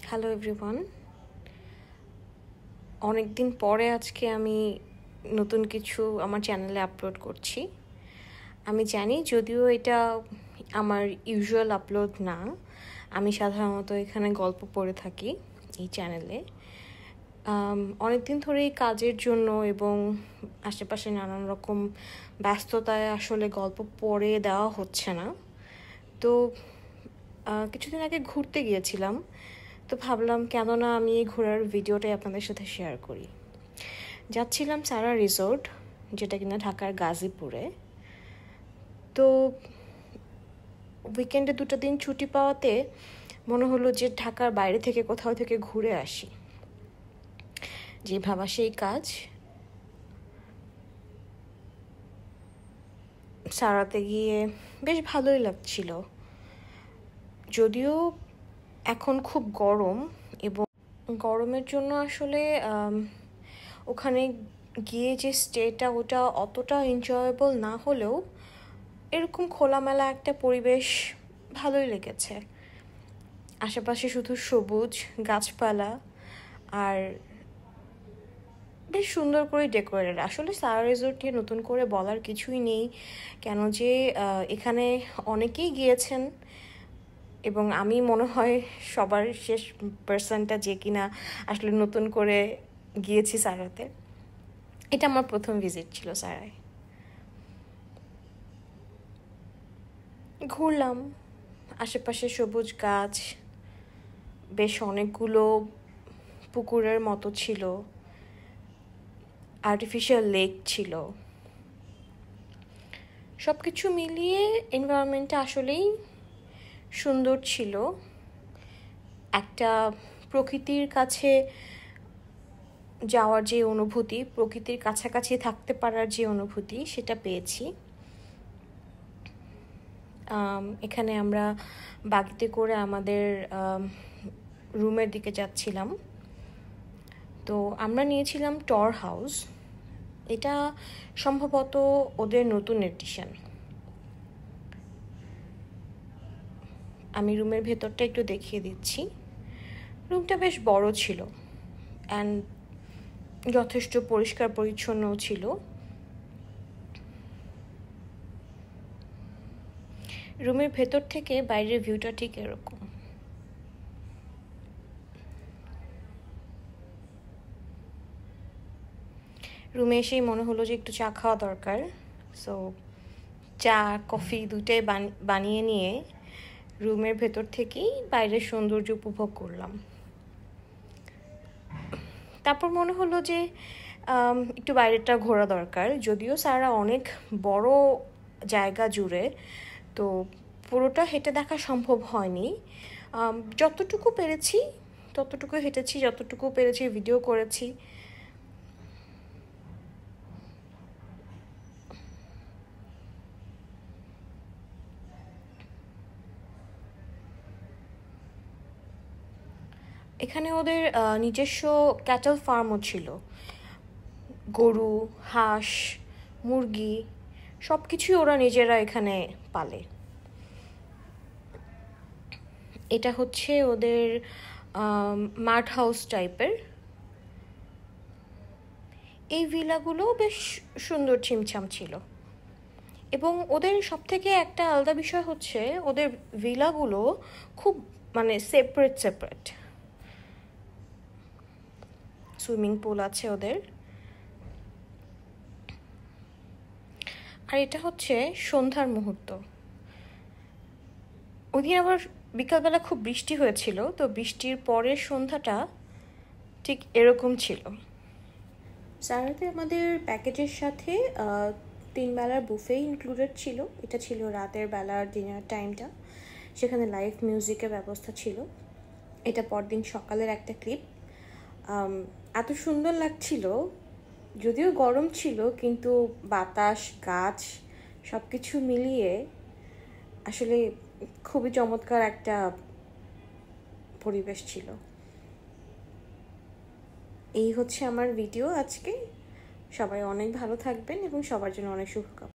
Hello everyone, অনেক দিন পরে আজকে আমি নতুন কিছু আমার চ্যানেলে আপলোড করছি। আমি জানি যদিও এটা আমার ইউজুয়াল আপলোড না, আমি সাধারণত এখানে গল্প পড়ে থাকি এই চ্যানেলে। অনেক দিন ধরেই কাজের জন্য এবং আশেপাশে নানান রকম ব্যস্ততায় আসলে গল্প পড়ে দেওয়া হচ্ছে না। তো কিছুদিন আগে ঘুরতে গিয়েছিলাম, তো ভাবলাম কেন না আমি এই ঘোরার ভিডিওটাই আপনাদের সাথে শেয়ার করি। যাচ্ছিলাম সারা রিসোর্ট, যেটা কিনা ঢাকার গাজীপুরে। তো উইকেন্ডে 2টা দিন ছুটি পাওয়াতে মনে হলো যে ঢাকার বাইরে থেকে কোথাও থেকে ঘুরে আসি। যে ভাবা সেই কাজ, সারাতে গিয়ে বেশ ভালোই লাগছিল। যদিও এখন খুব গরম এবং গরমের জন্য আসলে ওখানে গিয়ে যে স্টেটা ওটা অতটা এনজয়েবল না হলেও এরকম খোলামেলা একটা পরিবেশ ভালোই লেগেছে। আশেপাশে শুধু সবুজ গাছপালা আর বেশ সুন্দর করে ডেকোরেটেড। আসলে সারা রিসোর্ট নিয়ে নতুন করে বলার কিছুই নেই, কেন যে এখানে অনেকেই গিয়েছেন এবং আমি মনে হয় সবার শেষ পার্সনটা যে কিনা আসলে নতুন করে গিয়েছি সারাতে। এটা আমার প্রথম ভিজিট ছিল সারায়। ঘুরলাম, আশেপাশে সবুজ গাছ, বেশ অনেকগুলো পুকুরের মতো ছিল, আর্টিফিশিয়াল লেক ছিল। সব কিছু মিলিয়ে এনভায়রনমেন্টটা আসলেই সুন্দর ছিল। একটা প্রকৃতির কাছে যাওয়ার যে অনুভূতি, প্রকৃতির কাছাকাছি থাকতে পারার যে অনুভূতি, সেটা পেয়েছি। এখানে আমরা বাগিতে করে আমাদের রুমের দিকে যাচ্ছিলাম। তো আমরা নিয়েছিলাম টর হাউস, এটা সম্ভবত ওদের নতুন এডিশন। আমি রুমের ভেতরটা একটু দেখিয়ে দিচ্ছি। রুমটা বেশ বড় ছিল অ্যান্ড যথেষ্ট পরিষ্কার পরিচ্ছন্নও ছিল। রুমের ভেতর থেকে বাইরের ভিউটা ঠিক এরকম। রুমে এসেই মনে হলো যে একটু চা খাওয়া দরকার, সো চা কফি দুটোই বানিয়ে নিয়ে রুমের ভেতর থেকেই বাইরের সৌন্দর্য উপভোগ করলাম। তারপর মনে হলো যে একটু বাইরেটা ঘোরা দরকার। যদিও সারা অনেক বড় জায়গা জুড়ে, তো পুরোটা হেঁটে দেখা সম্ভব হয়নি। যতটুকু পেরেছি ততটুকু হেঁটেছি, যতটুকু পেরেছি ভিডিও করেছি। এখানে ওদের নিজস্ব ক্যাটল ফার্মও ছিল। গরু, হাঁস, মুরগি সব কিছুই ওরা নিজেরা এখানে পালে। এটা হচ্ছে ওদের মাঠ হাউস টাইপের। এই ভিলাগুলো বেশ সুন্দর ছিমছাম ছিল এবং ওদের সব থেকে একটা আলাদা বিষয় হচ্ছে ওদের ভিলাগুলো খুব সেপারেট। সুইমিং পুল আছে ওদের। আর এটা হচ্ছে সন্ধ্যার মুহূর্ত। ওদিন আবার বিকালবেলা খুব বৃষ্টি হয়েছিল, তো বৃষ্টির পরের সন্ধ্যাটা ঠিক এরকম ছিল। সারাতে আমাদের প্যাকেজের সাথে 3 বেলার বুফে ইনক্লুডেড ছিল। এটা ছিল রাতের বেলার ডিনার টাইমটা, সেখানে লাইভ মিউজিকের ব্যবস্থা ছিল। এটা পরদিন সকালের একটা ক্লিপ। এত সুন্দর লাগছিল, যদিও গরম ছিল কিন্তু বাতাস, গাছ সব কিছু মিলিয়ে আসলে খুবই চমৎকার একটা পরিবেশ ছিল। এই হচ্ছে আমার ভিডিও আজকে। সবাই অনেক ভালো থাকবেন এবং সবার জন্য অনেক শুভকামনা।